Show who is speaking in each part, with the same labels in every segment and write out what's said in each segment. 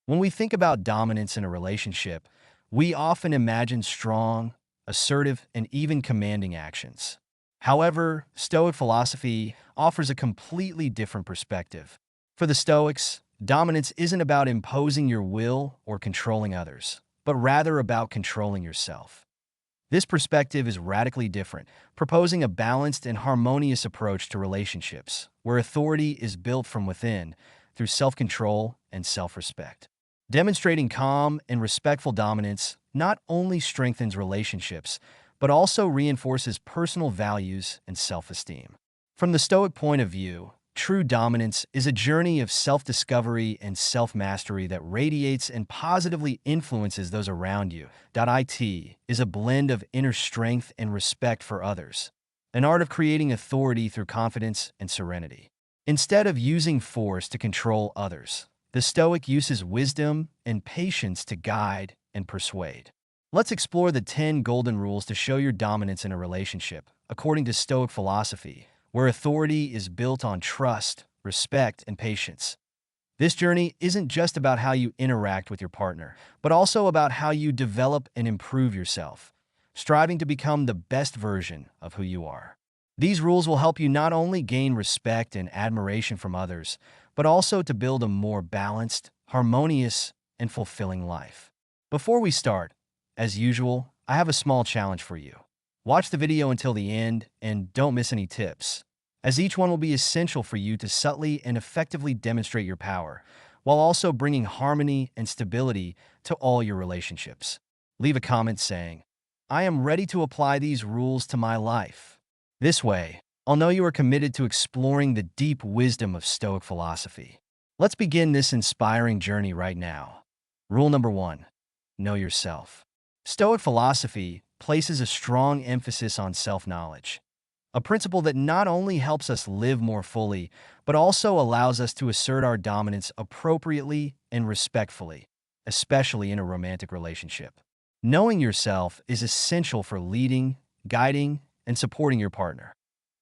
Speaker 1: When we think about dominance in a relationship, we often imagine strong, assertive, and even commanding actions. However, Stoic philosophy offers a completely different perspective. For the Stoics, dominance isn't about imposing your will or controlling others, but rather about controlling yourself. This perspective is radically different, proposing a balanced and harmonious approach to relationships, where authority is built from within through self-control and self-respect. Demonstrating calm and respectful dominance not only strengthens relationships, but also reinforces personal values and self-esteem. From the Stoic point of view, true dominance is a journey of self-discovery and self-mastery that radiates and positively influences those around you. It is a blend of inner strength and respect for others, an art of creating authority through confidence and serenity. Instead of using force to control others, the Stoic uses wisdom and patience to guide and persuade. Let's explore the 10 golden rules to show your dominance in a relationship, according to Stoic philosophy, where authority is built on trust, respect, and patience. This journey isn't just about how you interact with your partner, but also about how you develop and improve yourself, striving to become the best version of who you are. These rules will help you not only gain respect and admiration from others, but also to build a more balanced, harmonious, and fulfilling life. Before we start, as usual, I have a small challenge for you. Watch the video until the end and don't miss any tips, as each one will be essential for you to subtly and effectively demonstrate your power, while also bringing harmony and stability to all your relationships. Leave a comment saying, "I am ready to apply these rules to my life." This way, I'll know you are committed to exploring the deep wisdom of Stoic philosophy. Let's begin this inspiring journey right now. Rule number 1. Know yourself. Stoic philosophy places a strong emphasis on self-knowledge, a principle that not only helps us live more fully, but also allows us to assert our dominance appropriately and respectfully, especially in a romantic relationship. Knowing yourself is essential for leading, guiding, and supporting your partner.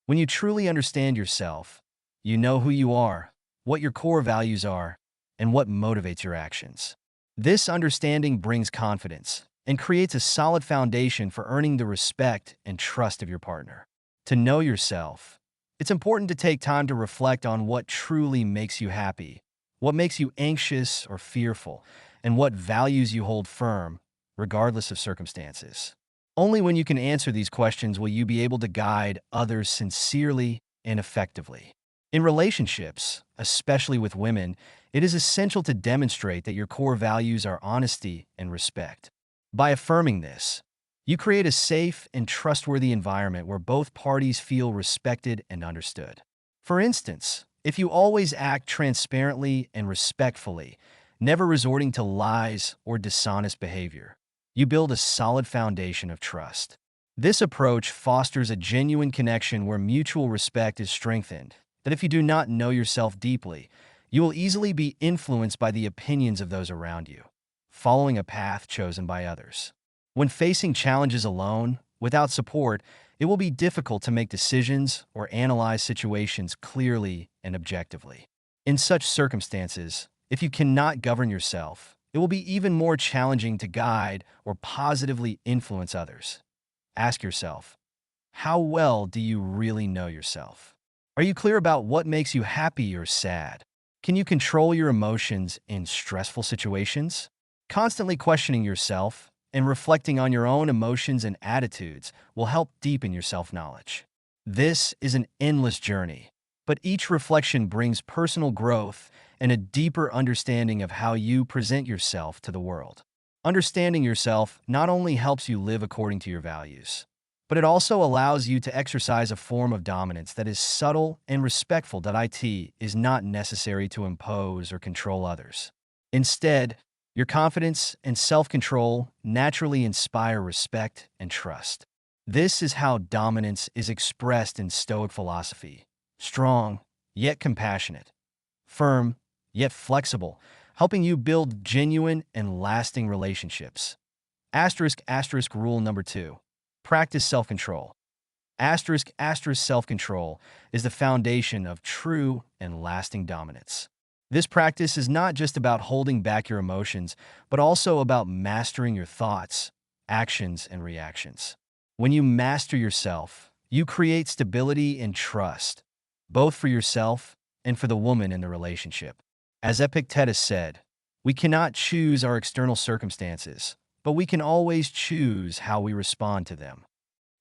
Speaker 1: When you truly understand yourself, you know who you are, what your core values are, and what motivates your actions. This understanding brings confidence and creates a solid foundation for earning the respect and trust of your partner. To know yourself, it's important to take time to reflect on what truly makes you happy, what makes you anxious or fearful, and what values you hold firm, regardless of circumstances. Only when you can answer these questions will you be able to guide others sincerely and effectively. In relationships, especially with women, it is essential to demonstrate that your core values are honesty and respect. By affirming this, you create a safe and trustworthy environment where both parties feel respected and understood. For instance, if you always act transparently and respectfully, never resorting to lies or dishonest behavior, you build a solid foundation of trust. This approach fosters a genuine connection where mutual respect is strengthened, that if you do not know yourself deeply, you will easily be influenced by the opinions of those around you, following a path chosen by others. When facing challenges alone, without support, it will be difficult to make decisions or analyze situations clearly and objectively. In such circumstances, if you cannot govern yourself, it will be even more challenging to guide or positively influence others. Ask yourself, how well do you really know yourself? Are you clear about what makes you happy or sad? Can you control your emotions in stressful situations? Constantly questioning yourself and reflecting on your own emotions and attitudes will help deepen your self-knowledge. This is an endless journey, but each reflection brings personal growth and a deeper understanding of how you present yourself to the world. Understanding yourself not only helps you live according to your values, but it also allows you to exercise a form of dominance that is subtle and respectful. It is not necessary to impose or control others. Instead, your confidence and self-control naturally inspire respect and trust. This is how dominance is expressed in Stoic philosophy: strong, yet compassionate; firm, yet flexible, helping you build genuine and lasting relationships. Rule number 2. Practice self-control. Self-control is the foundation of true and lasting dominance. This practice is not just about holding back your emotions, but also about mastering your thoughts, actions, and reactions. When you master yourself, you create stability and trust, both for yourself and for the woman in the relationship. As Epectitus said, we cannot choose our external circumstances, but we can always choose how we respond to them.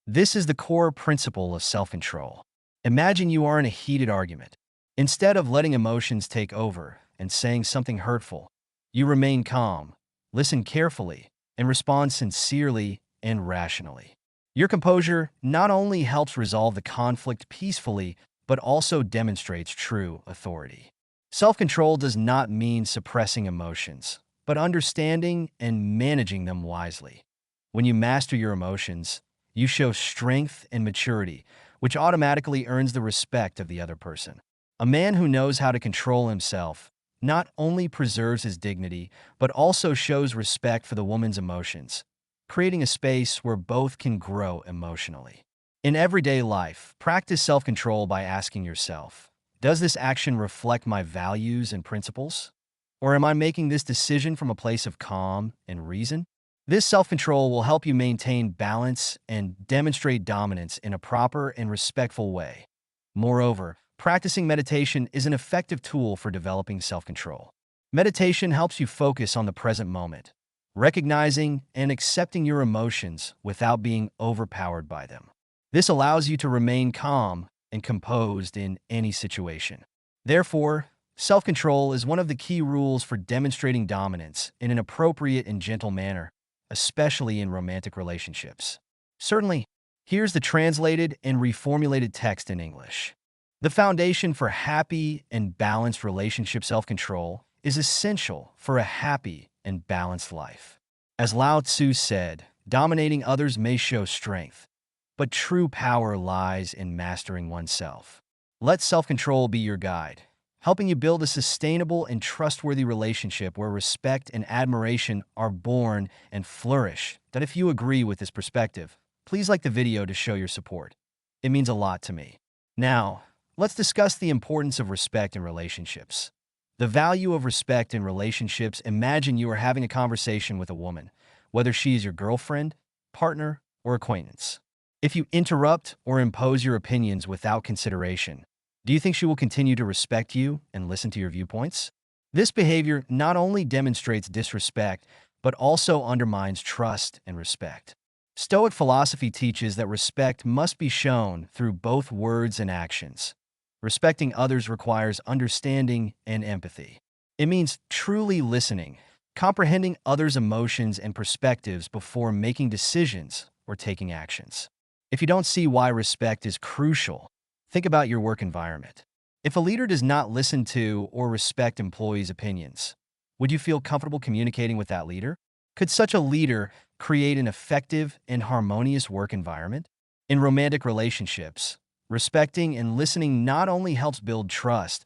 Speaker 1: This is the core principle of self-control. Imagine you are in a heated argument. Instead of letting emotions take over and saying something hurtful, you remain calm, listen carefully, and respond sincerely and rationally. Your composure not only helps resolve the conflict peacefully, but also demonstrates true authority. Self-control does not mean suppressing emotions, but understanding and managing them wisely. When you master your emotions, you show strength and maturity, which automatically earns the respect of the other person. A man who knows how to control himself not only preserves his dignity, but also shows respect for the woman's emotions, creating a space where both can grow emotionally. In everyday life, practice self-control by asking yourself, does this action reflect my values and principles? Or am I making this decision from a place of calm and reason? This self-control will help you maintain balance and demonstrate dominance in a proper and respectful way. Moreover, practicing meditation is an effective tool for developing self-control. Meditation helps you focus on the present moment, recognizing and accepting your emotions without being overpowered by them. This allows you to remain calm and composed in any situation. Therefore, self-control is one of the key rules for demonstrating dominance in an appropriate and gentle manner, especially in romantic relationships. Certainly, here's the translated and reformulated text in English. The foundation for happy and balanced relationship self-control is essential for a happy and balanced life. As Lao Tzu said, dominating others may show strength, but true power lies in mastering oneself. Let self-control be your guide, helping you build a sustainable and trustworthy relationship where respect and admiration are born and flourish. That if you agree with this perspective, please like the video to show your support. It means a lot to me. Now, let's discuss the importance of respect in relationships. The value of respect in relationships. Imagine you are having a conversation with a woman, whether she is your girlfriend, partner, or acquaintance. If you interrupt or impose your opinions without consideration, do you think she will continue to respect you and listen to your viewpoints? This behavior not only demonstrates disrespect, but also undermines trust and respect. Stoic philosophy teaches that respect must be shown through both words and actions. Respecting others requires understanding and empathy. It means truly listening, comprehending others' emotions and perspectives before making decisions or taking actions. If you don't see why respect is crucial, think about your work environment. If a leader does not listen to or respect employees' opinions, would you feel comfortable communicating with that leader? Could such a leader create an effective and harmonious work environment? In romantic relationships, respecting and listening not only helps build trust,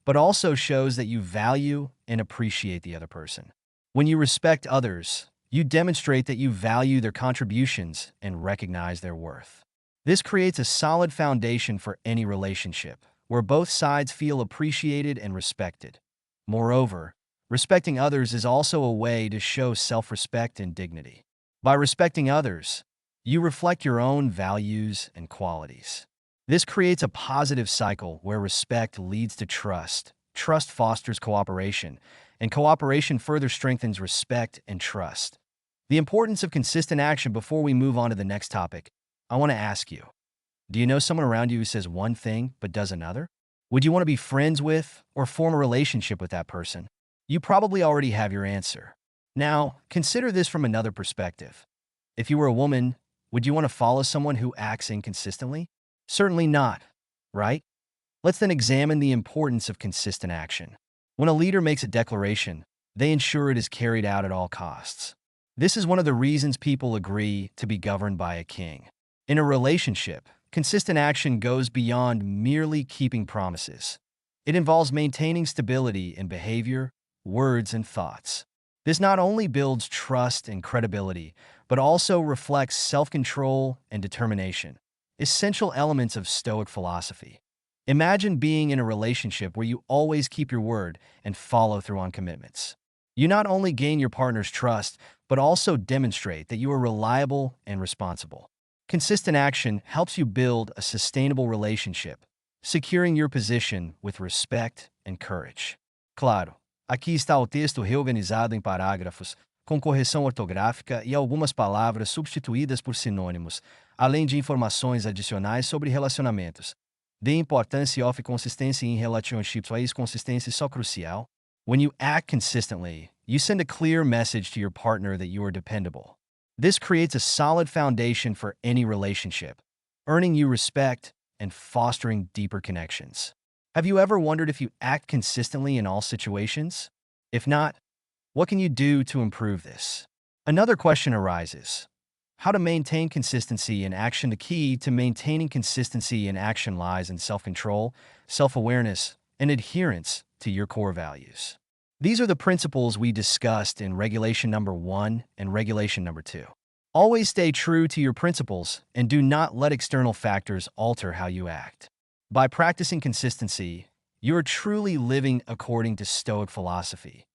Speaker 1: but also shows that you value and appreciate the other person. When you respect others, you demonstrate that you value their contributions and recognize their worth. This creates a solid foundation for any relationship, where both sides feel appreciated and respected. Moreover, respecting others is also a way to show self-respect and dignity. By respecting others, you reflect your own values and qualities. This creates a positive cycle where respect leads to trust, trust fosters cooperation, and cooperation further strengthens respect and trust. The importance of consistent action. Before we move on to the next topic, I want to ask you, do you know someone around you who says one thing but does another? Would you want to be friends with or form a relationship with that person? You probably already have your answer. Now, consider this from another perspective. If you were a woman, would you want to follow someone who acts inconsistently? Certainly not, right? Let's then examine the importance of consistent action. When a leader makes a declaration, they ensure it is carried out at all costs. This is one of the reasons people agree to be governed by a king. In a relationship, consistent action goes beyond merely keeping promises. It involves maintaining stability in behavior, words, and thoughts. This not only builds trust and credibility, but also reflects self-control and determination, essential elements of Stoic philosophy. Imagine being in a relationship where you always keep your word and follow through on commitments. You not only gain your partner's trust, but also demonstrate that you are reliable and responsible. Consistent action helps you build a sustainable relationship, securing your position with respect and courage. Claro, aqui está o texto reorganizado em parágrafos, com correção ortográfica e algumas palavras substituídas por sinônimos, além de informações adicionais sobre relacionamentos. Dê importância e consistência em relationships. A consistência só crucial. When you act consistently, you send a clear message to your partner that you are dependable. This creates a solid foundation for any relationship, earning you respect and fostering deeper connections. Have you ever wondered if you act consistently in all situations? If not, what can you do to improve this? Another question arises: how to maintain consistency in action? The key to maintaining consistency in action lies in self-control, self-awareness, and adherence to your core values. These are the principles we discussed in regulation number 1 and regulation number 2. Always stay true to your principles and do not let external factors alter how you act. By practicing consistency, you are truly living according to Stoic philosophy.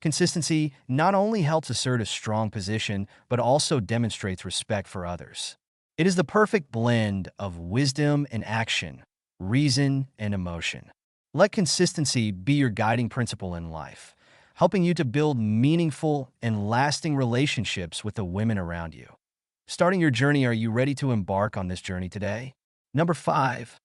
Speaker 1: Consistency not only helps assert a strong position, but also demonstrates respect for others. It is the perfect blend of wisdom and action, reason and emotion. Let consistency be your guiding principle in life, helping you to build meaningful and lasting relationships with the women around you. Starting your journey, are you ready to embark on this journey today? Number 5,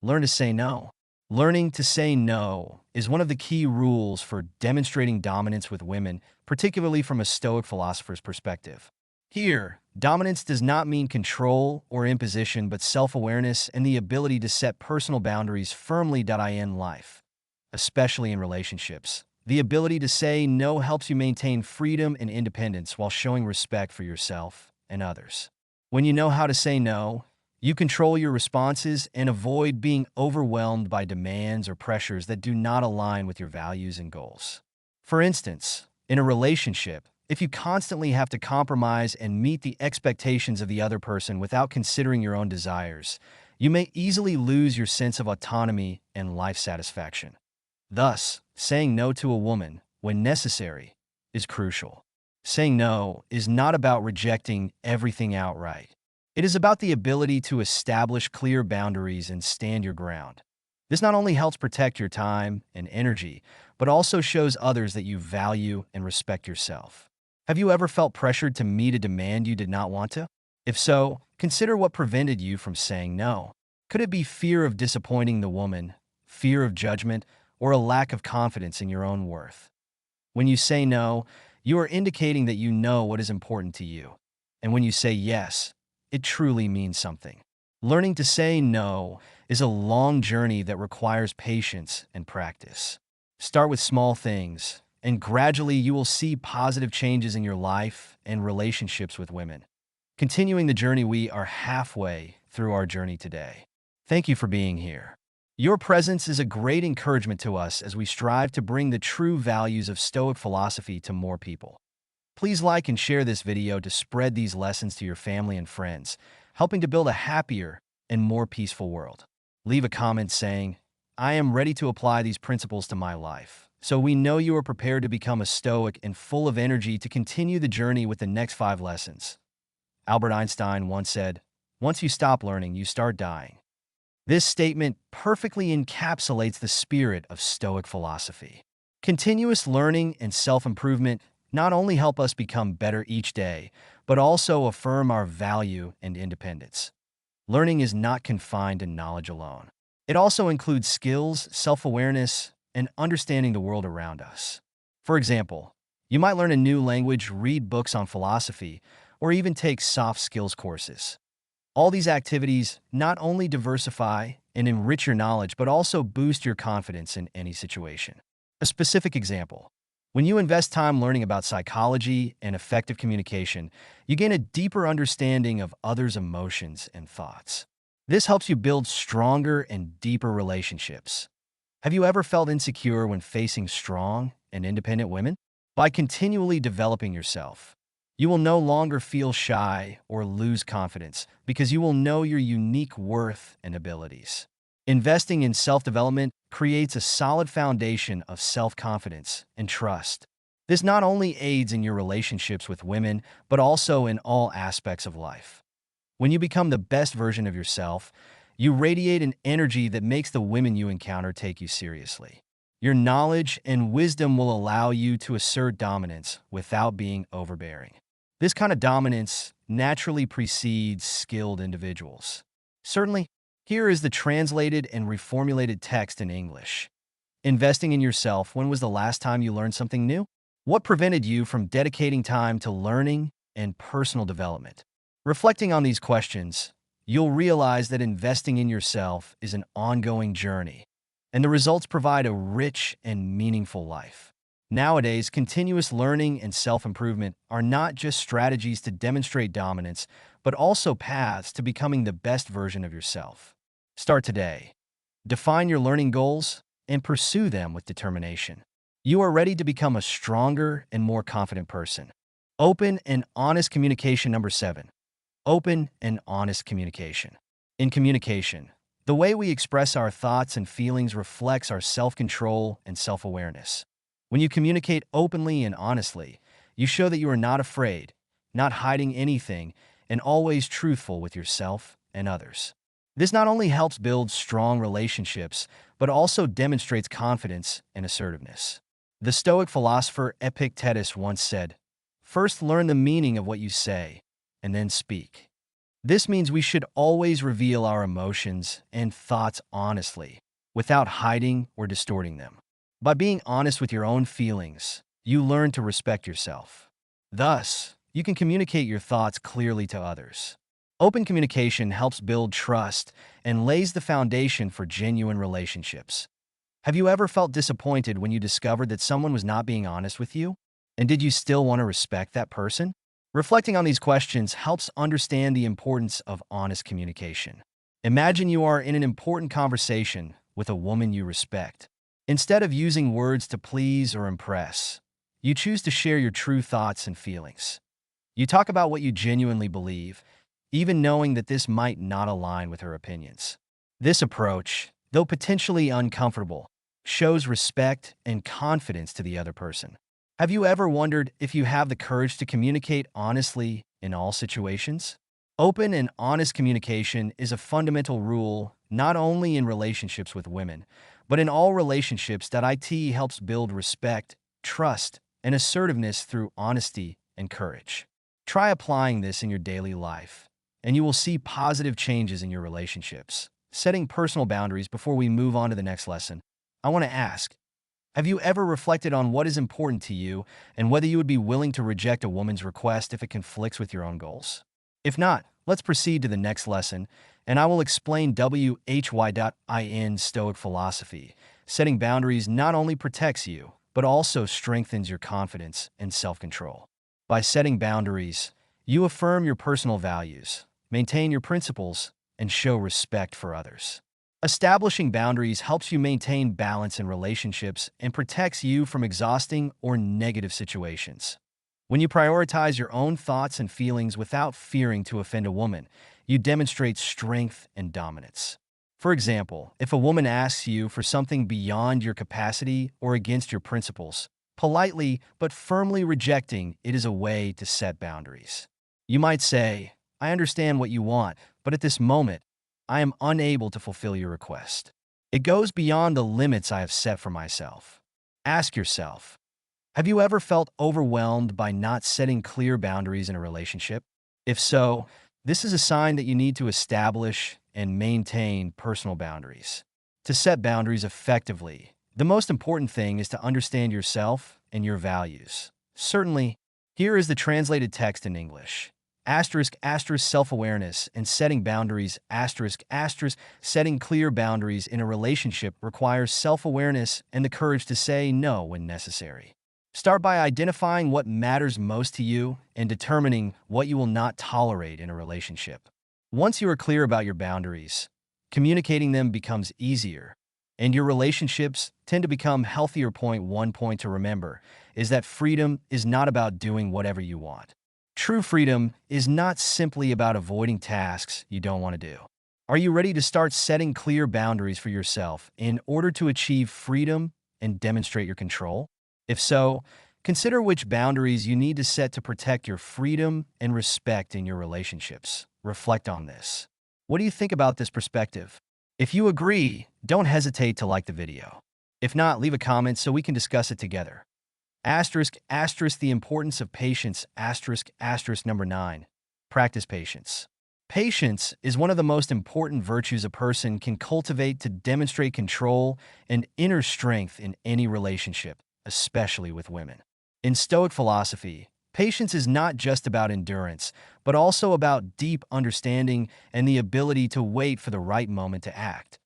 Speaker 1: learn to say no. Learning to say no is one of the key rules for demonstrating dominance with women, particularly from a Stoic philosopher's perspective. Here, dominance does not mean control or imposition, but self-awareness and the ability to set personal boundaries firmly. In life, especially in relationships, the ability to say no helps you maintain freedom and independence while showing respect for yourself and others. When you know how to say no, you control your responses and avoid being overwhelmed by demands or pressures that do not align with your values and goals. For instance, in a relationship, if you constantly have to compromise and meet the expectations of the other person without considering your own desires, you may easily lose your sense of autonomy and life satisfaction. Thus, saying no to a woman, when necessary, is crucial. Saying no is not about rejecting everything outright. It is about the ability to establish clear boundaries and stand your ground. This not only helps protect your time and energy, but also shows others that you value and respect yourself. Have you ever felt pressured to meet a demand you did not want to? If so, consider what prevented you from saying no. Could it be fear of disappointing the woman, fear of judgment, or a lack of confidence in your own worth? When you say no, you are indicating that you know what is important to you. And when you say yes, it truly means something. Learning to say no is a long journey that requires patience and practice. Start with small things, and gradually you will see positive changes in your life and relationships with women. Continuing the journey, we are halfway through our journey today. Thank you for being here. Your presence is a great encouragement to us as we strive to bring the true values of Stoic philosophy to more people. Please like and share this video to spread these lessons to your family and friends, helping to build a happier and more peaceful world. Leave a comment saying, "I am ready to apply these principles to my life," so we know you are prepared to become a Stoic and full of energy to continue the journey with the next 5 lessons. Albert Einstein once said, "Once you stop learning, you start dying." This statement perfectly encapsulates the spirit of Stoic philosophy. Continuous learning and self-improvement not only help us become better each day, but also affirm our value and independence. Learning is not confined to knowledge alone. It also includes skills, self-awareness, and understanding the world around us. For example, you might learn a new language, read books on philosophy, or even take soft skills courses. All these activities not only diversify and enrich your knowledge, but also boost your confidence in any situation. A specific example: when you invest time learning about psychology and effective communication, you gain a deeper understanding of others' emotions and thoughts. This helps you build stronger and deeper relationships. Have you ever felt insecure when facing strong and independent women? By continually developing yourself, you will no longer feel shy or lose confidence because you will know your unique worth and abilities. Investing in self-development creates a solid foundation of self-confidence and trust. This not only aids in your relationships with women, but also in all aspects of life. When you become the best version of yourself, you radiate an energy that makes the women you encounter take you seriously. Your knowledge and wisdom will allow you to assert dominance without being overbearing. This kind of dominance naturally precedes skilled individuals. Certainly, here is the translated and reformulated text in English. Investing in yourself. When was the last time you learned something new? What prevented you from dedicating time to learning and personal development? Reflecting on these questions, you'll realize that investing in yourself is an ongoing journey, and the results provide a rich and meaningful life. Nowadays, continuous learning and self-improvement are not just strategies to demonstrate dominance, but also paths to becoming the best version of yourself. Start today. Define your learning goals and pursue them with determination. You are ready to become a stronger and more confident person. Open and honest communication. Number 7. Open and honest communication. In communication, the way we express our thoughts and feelings reflects our self-control and self-awareness. When you communicate openly and honestly, you show that you are not afraid, not hiding anything, and always truthful with yourself and others. This not only helps build strong relationships, but also demonstrates confidence and assertiveness. The Stoic philosopher Epectitus once said, "First learn the meaning of what you say, and then speak." This means we should always reveal our emotions and thoughts honestly, without hiding or distorting them. By being honest with your own feelings, you learn to respect yourself. Thus, you can communicate your thoughts clearly to others. Open communication helps build trust and lays the foundation for genuine relationships. Have you ever felt disappointed when you discovered that someone was not being honest with you? And did you still want to respect that person? Reflecting on these questions helps understand the importance of honest communication. Imagine you are in an important conversation with a woman you respect. Instead of using words to please or impress, you choose to share your true thoughts and feelings. You talk about what you genuinely believe, even knowing that this might not align with her opinions. This approach, though potentially uncomfortable, shows respect and confidence to the other person. Have you ever wondered if you have the courage to communicate honestly in all situations? Open and honest communication is a fundamental rule not only in relationships with women, but in all relationships. It helps build respect, trust, and assertiveness through honesty and courage. Try applying this in your daily life, and you will see positive changes in your relationships. Setting personal boundaries. Before we move on to the next lesson, I want to ask, have you ever reflected on what is important to you and whether you would be willing to reject a woman's request if it conflicts with your own goals? If not, let's proceed to the next lesson, and I will explain WHY.IN Stoic philosophy. Setting boundaries not only protects you, but also strengthens your confidence and self-control. By setting boundaries, you affirm your personal values, maintain your principles, and show respect for others. Establishing boundaries helps you maintain balance in relationships and protects you from exhausting or negative situations. When you prioritize your own thoughts and feelings without fearing to offend a woman, you demonstrate strength and dominance. For example, if a woman asks you for something beyond your capacity or against your principles, politely but firmly rejecting it is a way to set boundaries. You might say, "I understand what you want, but at this moment, I am unable to fulfill your request. It goes beyond the limits I have set for myself." Ask yourself, have you ever felt overwhelmed by not setting clear boundaries in a relationship? If so, this is a sign that you need to establish and maintain personal boundaries. To set boundaries effectively, the most important thing is to understand yourself and your values. Certainly, here is the translated text in English. Self-awareness and setting boundaries. Setting clear boundaries in a relationship requires self-awareness and the courage to say no when necessary. Start by identifying what matters most to you and determining what you will not tolerate in a relationship. Once you are clear about your boundaries, communicating them becomes easier, and your relationships tend to become healthier. One point to remember is that freedom is not about doing whatever you want. True freedom is not simply about avoiding tasks you don't want to do. Are you ready to start setting clear boundaries for yourself in order to achieve freedom and demonstrate your control? If so, consider which boundaries you need to set to protect your freedom and respect in your relationships. Reflect on this. What do you think about this perspective? If you agree, don't hesitate to like the video. If not, leave a comment so we can discuss it together. Asterisk, asterisk, the importance of patience, asterisk, asterisk number 9. Practice patience. Patience is one of the most important virtues a person can cultivate to demonstrate control and inner strength in any relationship, especially with women. In Stoic philosophy, patience is not just about endurance, but also about deep understanding and the ability to wait for the right moment to act.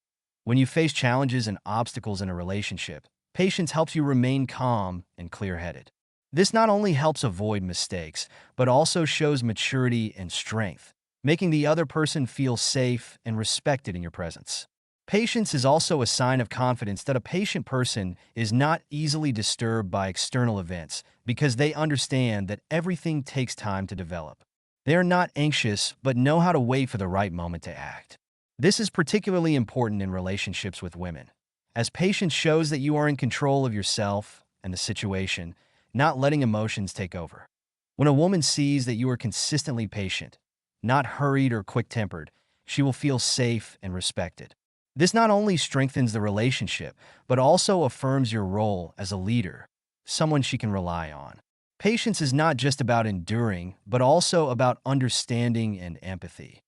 Speaker 1: When you face challenges and obstacles in a relationship, patience helps you remain calm and clear-headed. This not only helps avoid mistakes, but also shows maturity and strength, making the other person feel safe and respected in your presence. Patience is also a sign of confidence that a patient person is not easily disturbed by external events because they understand that everything takes time to develop. They are not anxious but know how to wait for the right moment to act. This is particularly important in relationships with women, as patience shows that you are in control of yourself and the situation, not letting emotions take over. When a woman sees that you are consistently patient, not hurried or quick-tempered, she will feel safe and respected. This not only strengthens the relationship, but also affirms your role as a leader, someone she can rely on. Patience is not just about enduring, but also about understanding and empathy.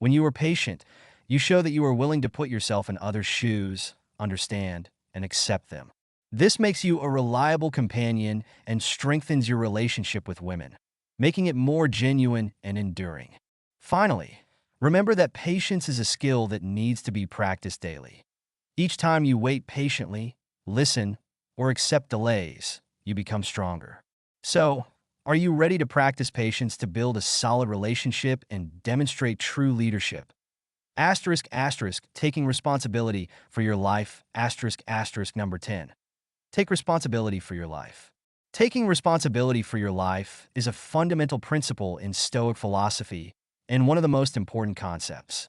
Speaker 1: When you are patient, you show that you are willing to put yourself in others' shoes, understand, and accept them. This makes you a reliable companion and strengthens your relationship with women, making it more genuine and enduring. Finally, remember that patience is a skill that needs to be practiced daily. Each time you wait patiently, listen, or accept delays, you become stronger. So, are you ready to practice patience to build a solid relationship and demonstrate true leadership? Asterisk, asterisk, taking responsibility for your life, asterisk, asterisk number 10. Take responsibility for your life. Taking responsibility for your life is a fundamental principle in Stoic philosophy and one of the most important concepts.